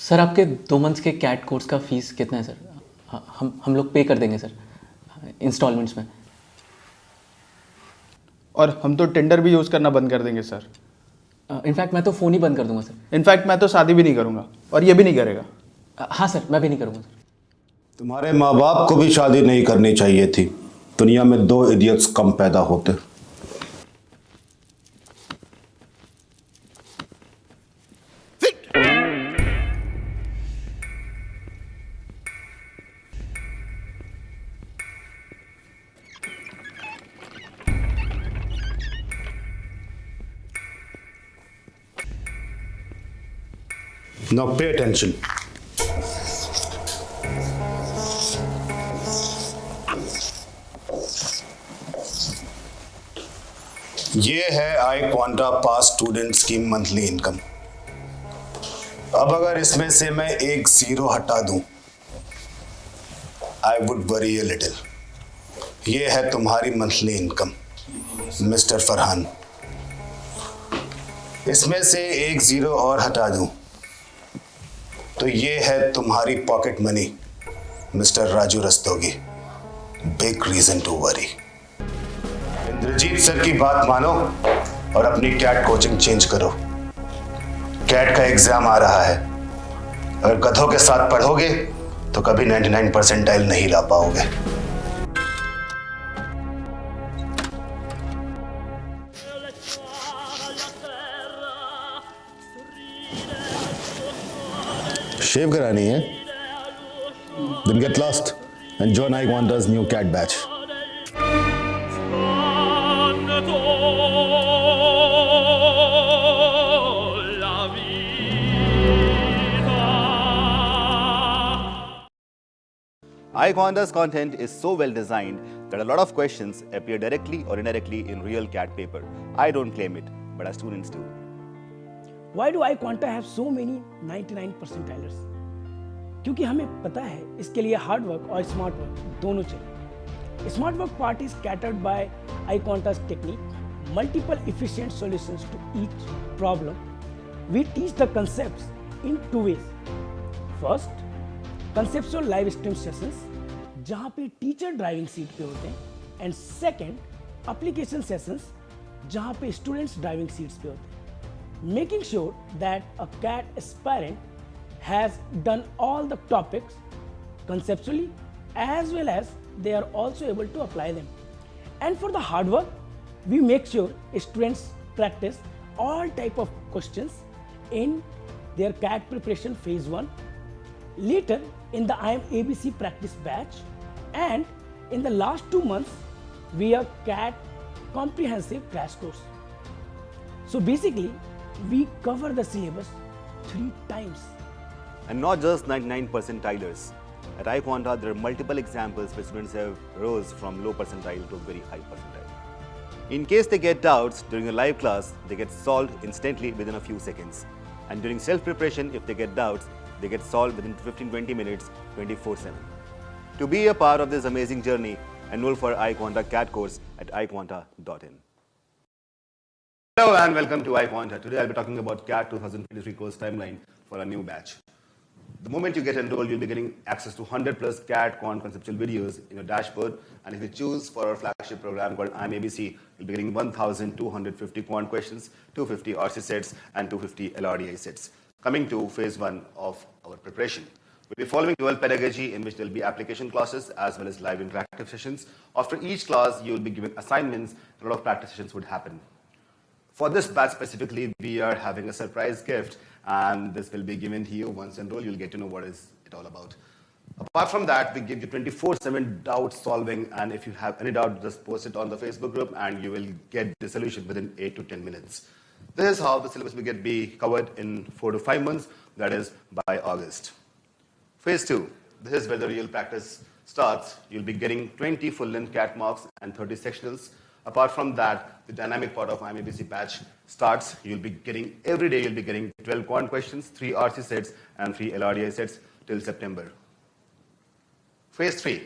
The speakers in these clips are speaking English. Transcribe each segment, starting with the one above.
Sir आपके 2 months के cat course का फीस कितना है सर? हम लोग पे कर देंगे सर इंस्टॉलमेंट्स में। और हम तो टेंडर भी यूज़ करना बंद कर देंगे सर। इनफैक्ट मैं तो फ़ोन ही बंद कर दूंगा सर। इनफैक्ट मैं तो शादी भी नहीं करूँगा और ये भी नहीं करेगा। हाँ सर, मैं भी नहीं करूँगा सर। तुम्हारे माँ बाप को भी शादी नहीं करनी चाहिए थी। दुनिया में 2 इडियट्स कम पैदा होते। Now pay attention. ये है iQuanta पास स्टूडेंट्स की मंथली इनकम। अब अगर इसमें से मैं एक 0 हटा दूं, I would worry a little। ये है तुम्हारी मंथली इनकम मिस्टर फरहान। इसमें से एक 0 और हटा दूं तो ये है तुम्हारी pocket money mister Raju Rastogi. Big reason to worry. Indrajeet sir की बात मानो और अपनी कैट कोचिंग चेंज करो। कैट का एग्जाम आ रहा है। अगर गधों के साथ पढ़ोगे तो कभी 99 परसेंटाइल नहीं ला पाओगे। शेव करानी है? Then get lost and join iQuanta's new cat batch. iQuanta's content is so well designed that a lot of questions appear directly or indirectly in real cat paper. I don't claim it, but our students do. Why do iQuanta have so many 99 percentilers? क्योंकि हमें पता है इसके लिए hard work और smart work दोनों चाहिए। Smart work part is catered by iQuanta's technique, multiple efficient solutions to each problem. We teach the concepts in 2 ways. First, conceptual live stream sessions जहाँ पे टीचर ड्राइविंग सीट पे होते हैं, and second application sessions जहाँ पे students driving seats पे होते हैं, making sure that a CAT aspirant has done all the topics conceptually as well as they are also able to apply them. And for the hard work, we make sure students practice all type of questions in their CAT preparation phase 1, later in the IM ABC practice batch, and in the last 2 months we are CAT comprehensive crash course. So basically we cover the syllabus 3 times. And not just 99 percentilers. At iQuanta, there are multiple examples where students have rose from low percentile to very high percentile. In case they get doubts during a live class, they get solved instantly within a few seconds. And during self-preparation, if they get doubts, they get solved within 15-20 minutes, 24/7. To be a part of this amazing journey, enroll for iQuanta CAT course at iQuanta.in. Hello and welcome to iQuanta. Today I'll be talking about CAT 2023 course timeline for a new batch. The moment you get enrolled, you'll be getting access to 100 plus CAT Quant conceptual videos in your dashboard. And if you choose for our flagship program called IMABC, you'll be getting 1,250 Quant questions, 250 RC sets, and 250 LRDI sets. Coming to phase 1 of our preparation. We'll be following dual pedagogy in which there'll be application classes as well as live interactive sessions. After each class, you'll be given assignments. A lot of practice sessions would happen. For this batch specifically, we are having a surprise gift, and this will be given to you once enrolled. You'll get to know what is it all about. Apart from that, we give you 24/7 doubt solving, and if you have any doubt, just post it on the Facebook group, and you will get the solution within 8 to 10 minutes. This is how the syllabus will be covered in 4 to 5 months, that is by August. Phase 2, this is where the real practice starts. You'll be getting 20 full-length CAT marks and 30 sectionals. Apart from that, the dynamic part of IMABC batch starts. You'll be getting, every day you'll be getting 12 quant questions, 3 RC sets, and 3 LRDI sets till September. Phase 3,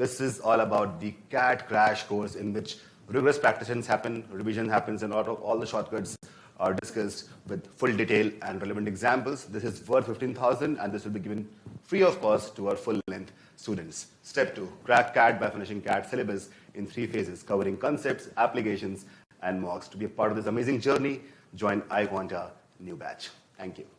this is all about the CAT crash course in which rigorous practices happen, revision happens, and all the shortcuts are discussed with full detail and relevant examples. This is worth 15,000 and this will be given free of cost to our full-length students. Step 2, crack CAT by finishing CAT syllabus in 3 phases, covering concepts, applications, and mocks. To be a part of this amazing journey, join iQuanta new batch. Thank you.